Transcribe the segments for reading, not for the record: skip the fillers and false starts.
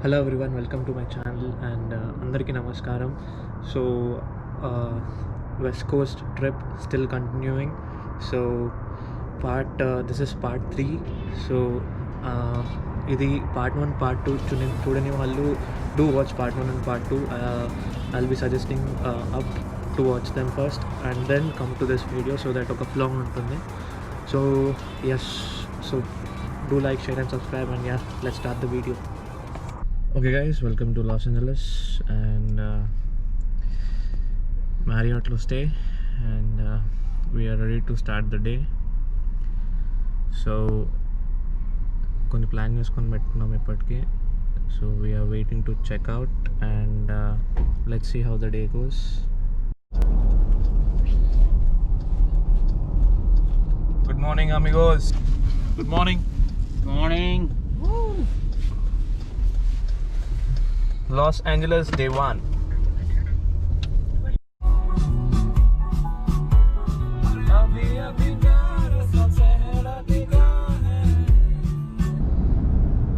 Hello everyone, welcome to my channel and andariki namaskaram. So uh, West Coast trip still continuing. So this is part 3. So ఇది part 1 part 2 చూడని వాళ్ళు do watch part 1 and part 2. I'll be suggesting up to watch them first and then come to this video so that ఒక flow ఉంటుంది. So yes, so do like, share and subscribe, and yeah, let's start the video. Okay guys, welcome to Los Angeles and Marriott lo stay, and we are ready to start the day. So కొన్ని plan చేసుకొని పెట్టుకున్నాం ఇప్పటికి. So we are waiting to check out and let's see how the day goes. Good morning amigos. Good morning. Morning. Los Angeles day 1.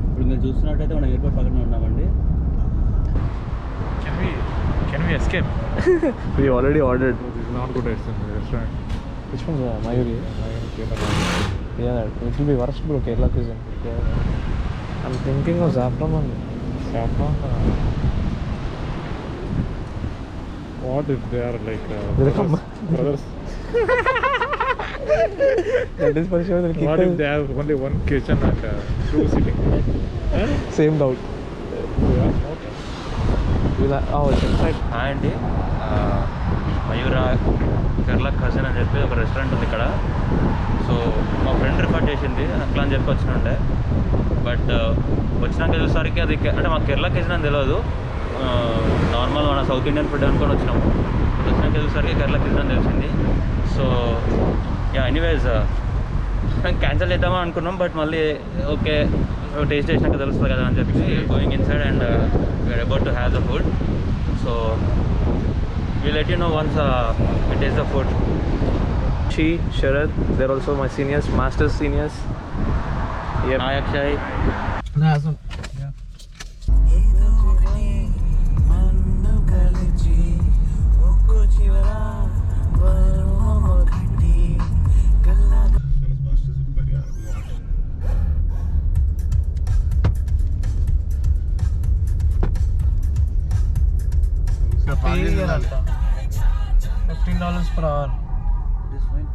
ఇప్పుడు మీరు చూస్తున్నట్టయితే మనం airport పక్కన ఉన్నామండి. Can we escape? We already ordered. This is not good restaurant. Which one's Mayuri? Yeah, it will be worse bro, Kerala cuisine. I'm thinking of Zaffron only. Saffron. What if they are like brothers? That is for sure. What if they have only one kitchen and two sitting? Same doubt. It's inside. Hi అండి, మయూర Kerala cousin అని చెప్పి ఒక restaurant ఉంది ఇక్కడ. So మా friend refer చేసింది అట్లా అని చెప్పి వచ్చినండే. బట్ వచ్చినాక చూసేసరికి అది అంటే మాకు కేరళ కజిన్ అని తెలియదు, నార్మల్ మన సౌత్ ఇండియన్ ఫుడ్ అనుకొని వచ్చినాము. వచ్చినాక చూసేసరికి కేరళ కజిన్ అని తెలిసింది. సో యా, ఎనీవేస్ క్యాన్సిల్ చేద్దామని అనుకున్నాం, బట్ మళ్ళీ ఓకే టేస్ట్ చేసినాక తెలుస్తుంది కదా అని చెప్పి going inside and we're about to have the food. So we'll let you know once we taste the food. Chi, Sharad, they're also my seniors, masters seniors. Yep. Hi Akshay. $15 per hour. This fine.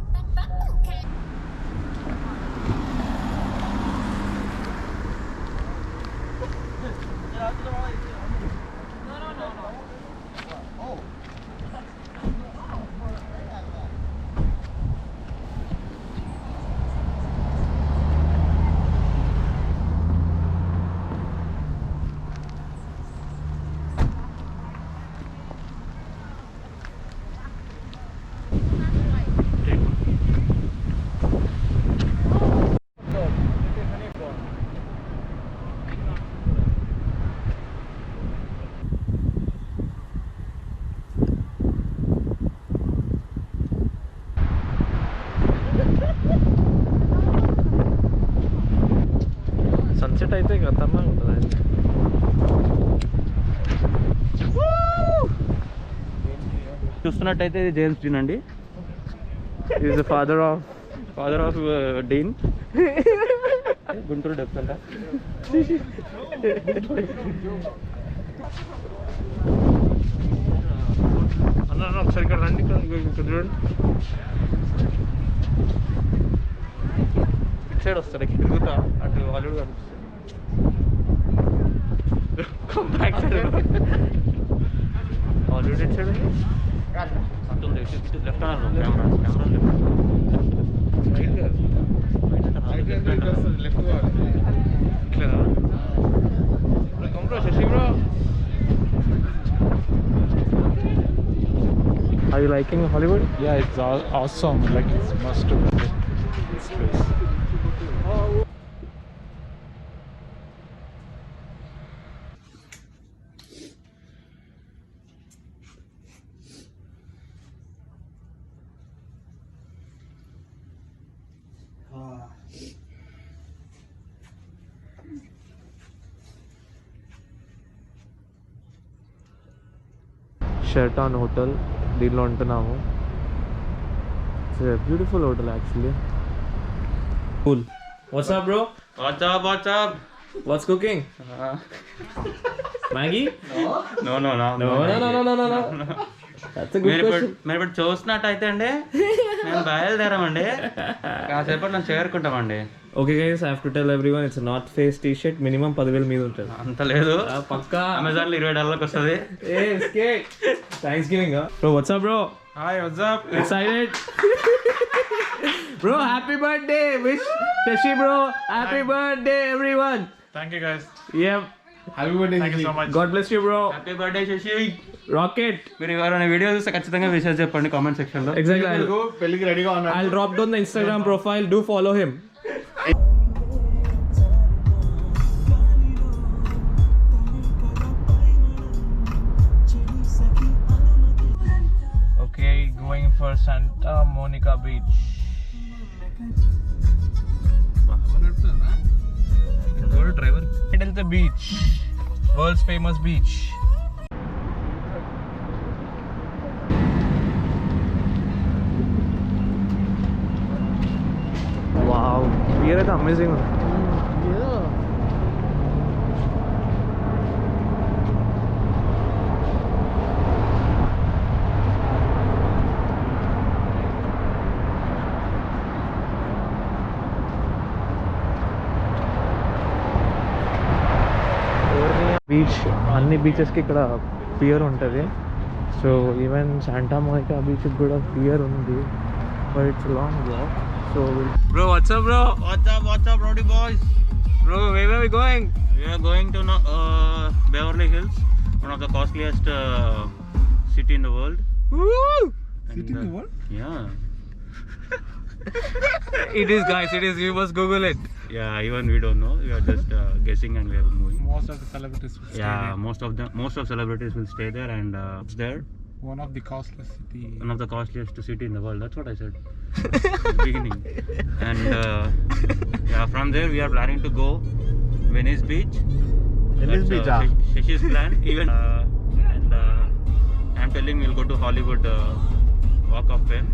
Sunset అయితే ఖతర్నాక్ ఉంటుంది. చూస్తున్నట్టయితే ఇది James Dean అండి. Is the father of Dean Guntur డెప్స్ అంట. అన్న ఒకసారి ఇక్కడ రండి, ఇక్కడ చూడండి. ఇటు సైడ్ వస్తారు, ఇక్కడ తిరుగుతా అటు హాలీవుడ్ కనిపిస్తుంది. బ్యాక్ సైడ్ హాలీవుడ్ ఇటు సైడ్ లెఫ్ట్ అన్నారు camera Are you liking Hollywood? Yeah, it's awesome. Like it's must to visit this place. Sheraton hotel దీనిలో ఉంటున్నాము. It's beautiful hotel actually. Cool. What's up bro? What's up? What's cooking? Maggi? No. That's a good question. మీరు ఇప్పుడు చూస్తున్నట్టు అయితే అండి మేము బయలుదేరామండి, కాసేపట్లో మనం చేరుకుంటామండి. Okay guys, I have to tell everyone it's a North Face t-shirt. Minimum 10,000 మీద ఉంటుంది. అంత లేదు, పక్కా అమెజాన్లో $20 వస్తుంది. Thanks giving. Bro, what's up bro? Hi, what's up? Excited? Bro, happy birthday. Wish Shashi bro, happy birthday everyone. Thank you guys. Yep. Happy birthday. Thank you so much. God bless you bro. Happy birthday Shashi. Rocket. మీరు ఎవరైనా video చూస్తే ఖచ్చితంగా విషయాలు చెప్పండి comment సెక్షన్లో. Exactly. పెళ్ళికి రెడీగా ఉన్నాను. I'll drop down the Instagram profile. Do follow him. Okay, going for Santa Monica Beach. Go to driver. Middle the beach. World's famous beach. Wow, here is amazing. Yeah. Beach అన్ని బీచెస్కి ఇక్కడ pear ఉంటుంది. So even Santa Monika బీచ్కి కూడా pear ఉంది, but it's long walk. So bro what's up bro? What's up rowdy boys? Bro, where are we going? We are going to Beverly Hills, one of the costliest city in the world. Woo! City in the world? Yeah. It is guys, it is. You must Google it. Yeah, even we don't know. We are just guessing and we are moving. Most of the celebrities will stay Yeah, there. most of celebrities will stay there, and it's there. One of the costliest city. One of the costliest city in the world. That's what I said at the beginning. And yeah, from there we are planning to go Venice Beach. Venice That's, Beach, Shashi's plan. Even and I'm telling we'll go to Hollywood Walk of Fame.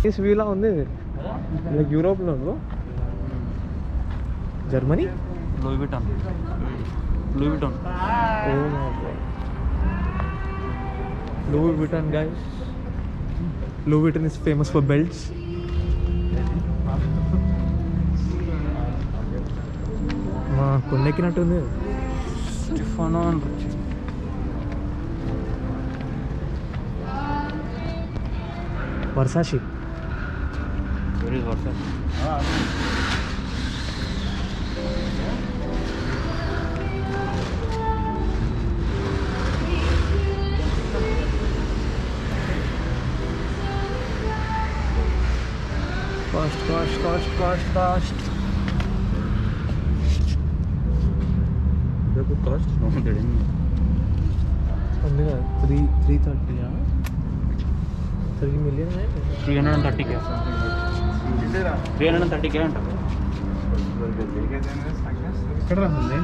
This villa ఉంది like యూరోప్లో bro. Germany. Louis Vuitton. Oh my god. Louis Vuitton guys. Louis Vuitton is famous for belts. మా కొండెక్కినట్టుంది. Stefano and వర్సాషి. where is Versace? Cost. They put cost? No, they didn't. ఉంది కదా 330 3 million 330K. 330K అంట. ఎక్కడ రాసింది?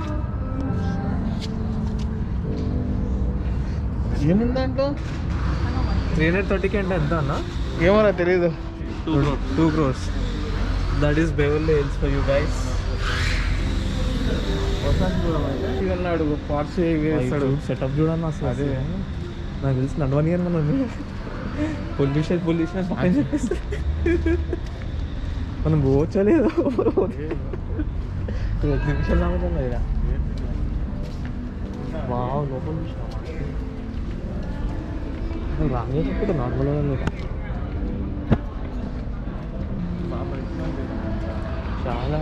ఏముంది దాంట్లో? 330 అంటే ఎంత అన్న? ఏమన్నా తెలీదు. 2 crores. That is Beverly Hills for you guys. అడుగు పార్ట్స్ వేస్తాడు. సెటప్ చూడన్న అసలు. అదే నాకు తెలిసి నడవనియర్ మనం పొల్యూషన్ పక్కన చెప్పేసి మనం పోవచ్చలేదు. 2 నిమిషాలు రావడం లేదా? వావ్, లోపల రాంగేటప్పుడు నార్మల్గా లేదా? చాలా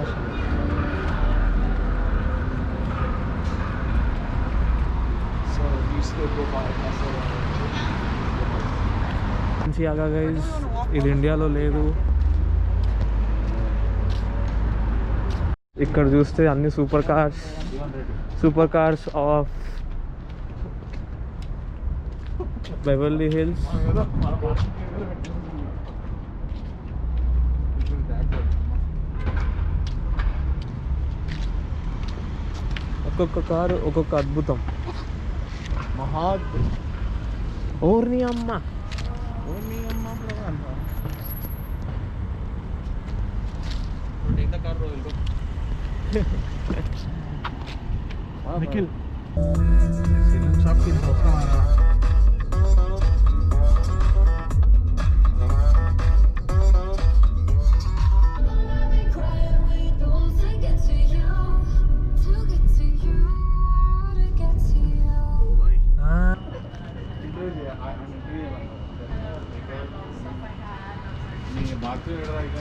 మంచిగా గైస్, ఇది ఇండియాలో లేదు. ఇక్కడ చూస్తే అన్ని super cars of Beverly hills. ఒక్కొక్క కారు ఒక్కొక్క అద్భుతం. మహాద్భుతం. ఓర్ని అమ్మ. నిఖిల్ फिल्म सब की होता हमारा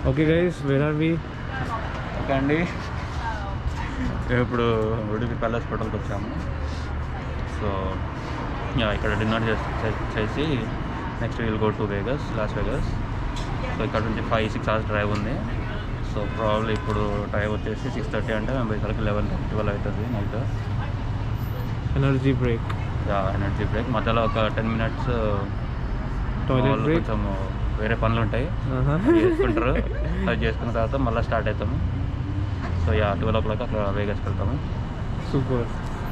okay guys, where are we? Okay అండి, ఇప్పుడు ఉడిపి ప్యాలెస్ హోటల్కి వచ్చాము. సో ఇక్కడ డిన్నర్ చేసి next will go to Vegas, loss Vegas. So ఇక్కడ నుంచి 5-6 hours డ్రైవ్ ఉంది. సో ప్రాబ్లీ ఇప్పుడు టైం వచ్చేసి 6:30 అంటే మేము పోయేసరికి 11-12 అవుతుంది night. Energy break. Energy break మధ్యలో ఒక 10 minutes టాయిలెట్ బ్రేక్. కొంచెం వేరే పనులు ఉంటాయి, అవి చేసుకుంటారు. అది చేసుకున్న తర్వాత మళ్ళీ స్టార్ట్ అవుతాము. సో 12 o'clock అక్కడ వేగస్కి వెళ్తాము. సూపర్.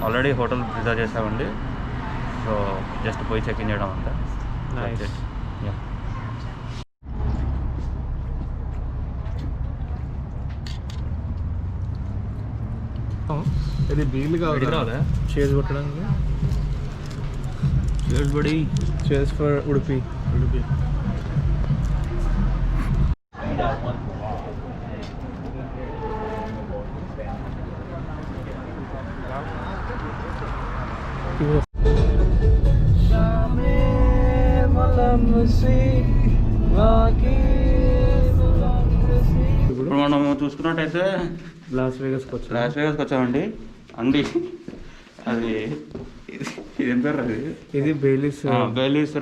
ఆల్రెడీ హోటల్ రిజర్వ్ చేసామండి. సో జస్ట్ పోయి చెక్ ఇన్ చేయడం అంతా. నైస్. ఇది బీల్ కావాలి. చేర్స్ కొట్టడానికి. Cheers buddy. Cheers for Udupi. ఇప్పుడు మనము చూసుకున్నట్టయితే లాస్ వేగస్కి వచ్చామండి. అండి అది ఇదేం పేరు అది? ఇది Bally's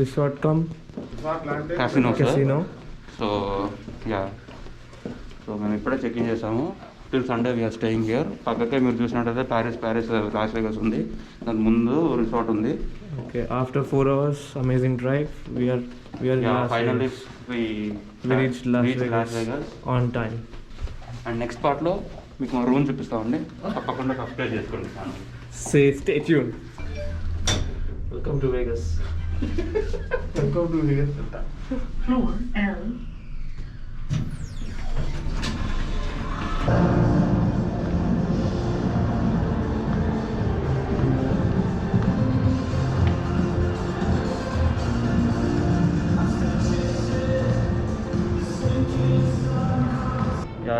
resort cum casino. So మేము ఇప్పుడే చెక్ ఇన్ చేసాము. Till Sunday we're staying here. పక్కకే మీరు చూసినట్టయితే ప్యారిస్ లాస్ వేగస్ ఉంది, దాని ముందు రిసార్ట్ ఉంది. Okay, after 4 hours amazing drive finally we reached Las Vegas on time. And next పార్ట్లో మీకు మా రూమ్ చూపిస్తామండి, తప్పకుండా సబ్స్క్రైబ్ చేసుకోండి. Stay tuned. Welcome to Vegas. Floor L.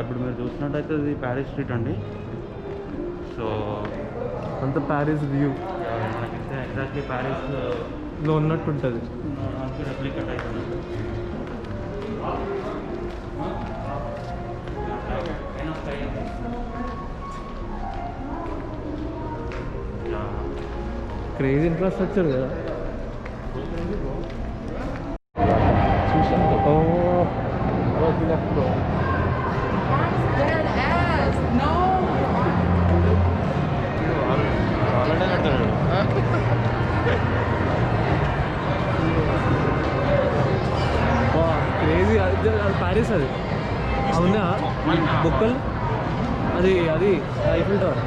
ఇప్పుడు మీరు చూసినట్టయితే ఇది ప్యారిస్ స్ట్రీట్ అండి. సో అంత ప్యారిస్ వ్యూ మనకి ఎగ్జాక్ట్లీ ప్యారిస్లో ఉన్నట్టు ఉంటుంది. రెప్లికేట్ అవుతుంది. క్రేజీ ఇన్ఫ్రాస్ట్రక్చర్ కదా. Dead ass. No. క్రేజీ. అది ప్యారిస్, అది అవునా? బుక్కలు అది ఐఫిల్ టవర్.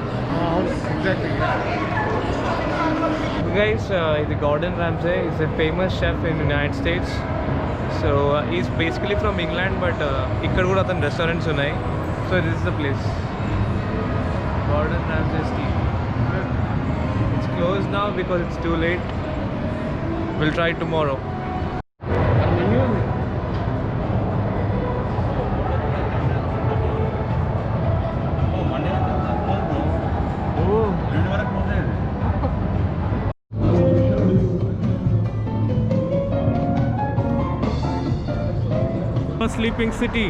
Guys, ఇది Gordon Ramsay is a famous chef in United States. So he's basically from England, but ఇక్కడ కూడా అతని రెస్టారెంట్స్ ఉన్నాయి. So this is the place, Gordon Ramsay's tea. It's closed now because it's too late. We'll try tomorrow. Sleeping city,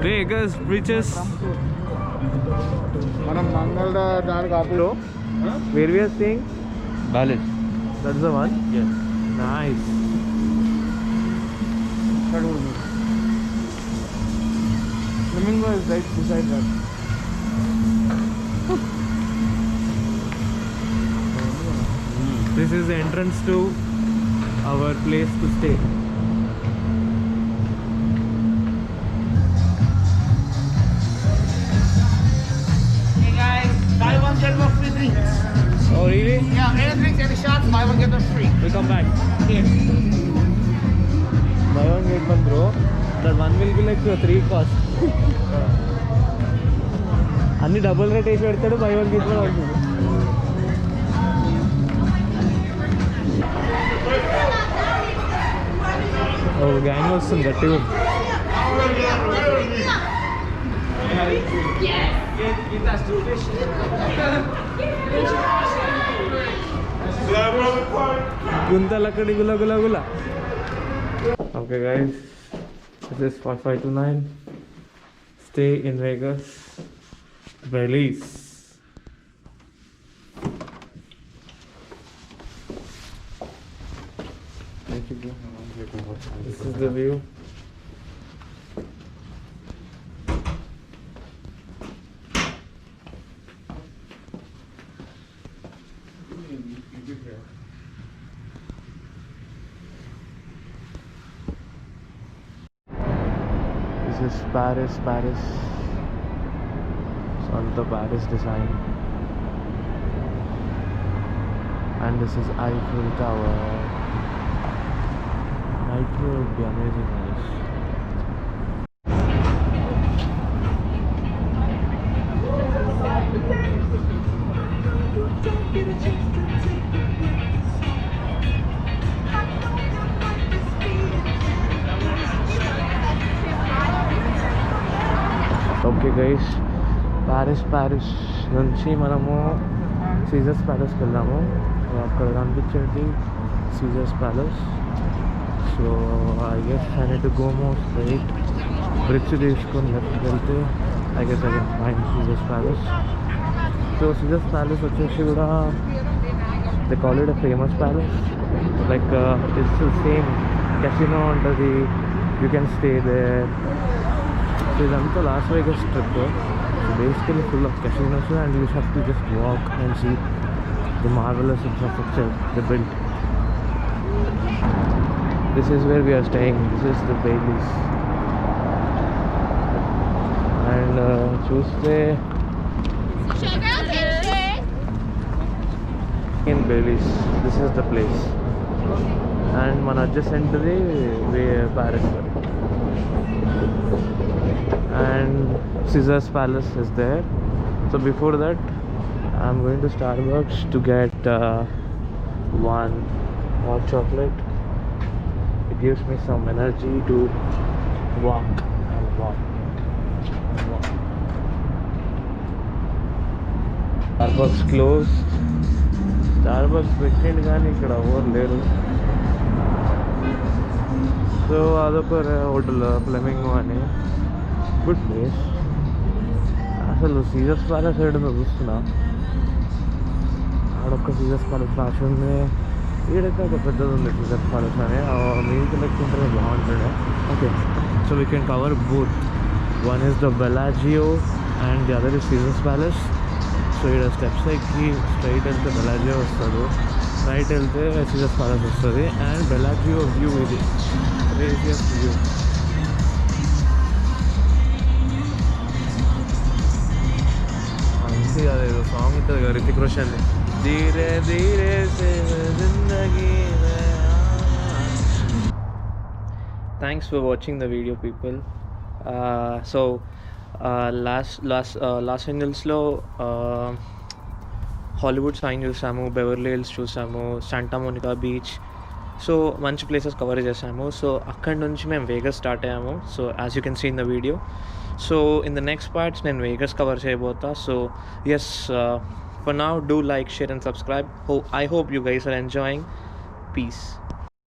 Vegas bridges. మనం మంగళ దానికి ఆపులో Where we are staying? Palace. That's the one. Yes. Nice. Swimming pool is right beside that. This is the entrance to our place to stay. buy one get one free. We come back. Here. Buy one get one, bro. That one will be like 3 cost. అన్ని double rate వేసి పెడతాడు, by one get one అవుతుంది. ఓ gang వస్తుంది గట్టిగా. గుంతలక్కడి గుల గుల గుల. Okay guys, this is 4529. Stay in Vegas, Belize. Thank you, bro. This is the view. This is Paris. Santa Paris design. And this is Eiffel Tower. Night view would be amazing, guys. Okay guys, Paris నుంచి మనము Caesars ప్యాలెస్కి వెళ్దాము. అక్కడ కనిపించేది Caesars Palace. So I guess I need to go more straight. Bridge తీసుకొని లెఫ్ట్కి వెళ్తే I guess I can find Caesars Palace. So Caesars Palace వచ్చేసి కూడా they call it a famous palace. Like it's same casino ఉంటుంది, you can stay there. So ఇదంతా Las Vegas trip. So basically full of casinos, and you have to just walk and see the marvelous infrastructure they built. This is where we are staying. This is the Baileys. And Tuesday in Baileys. This is the place. And man adjacent to the Paris. And Caesar's Palace is there. So before that, I'm going to Starbucks to get one hot chocolate. It gives me some energy to walk and walk and walk. Starbucks closed. Starbucks పెట్టిండు కానీ ఇక్కడ ఎవరు లేరు. So అదొక hotel flamingo అని, good place. అసలు scissors palace side చూస్తున్నా, ఆడొక్క scissors palace రాసి ఉంది. ఈడైతే ఒక పెద్దది ఉంది సీజర్స్ ప్యాలెస్ అని, మీకు లెక్కుంటే బాగుంటుండే. Okay, so we can cover both. One is the Bellagio and the other is Caesars Palace. So ఇక్కడ స్టెప్స్ ఎక్కి స్ట్రైట్ వెళ్తే బెలాజియో వస్తుంది, రైట్ వెళ్తే సీజర్స్ ప్యాలెస్ వస్తుంది. అండ్ బెలాజియో వ్యూ ఇది క్రేజియస్ట్ వ్యూ. అదేదో సాంగ్ ఉంటుంది కదా రితిక్ రోషన్, ధీరే ధీరే సే జిందగీ. Thanks for watching the video people. So Los ఏంజల్స్లో హాలీవుడ్ సైన్ చూసాము, బెవర్లీ హిల్స్ చూసాము, శాంటా మోనికా బీచ్. సో మంచి ప్లేసెస్ కవర్ చేసాము. సో అక్కడి నుంచి మేము వేగస్ స్టార్ట్ అయ్యాము. So as you can see in the video. So in the next parts నేను Vegas cover చేయబోతా. So yes, for now do like, share and subscribe. I hope you guys are enjoying. Peace.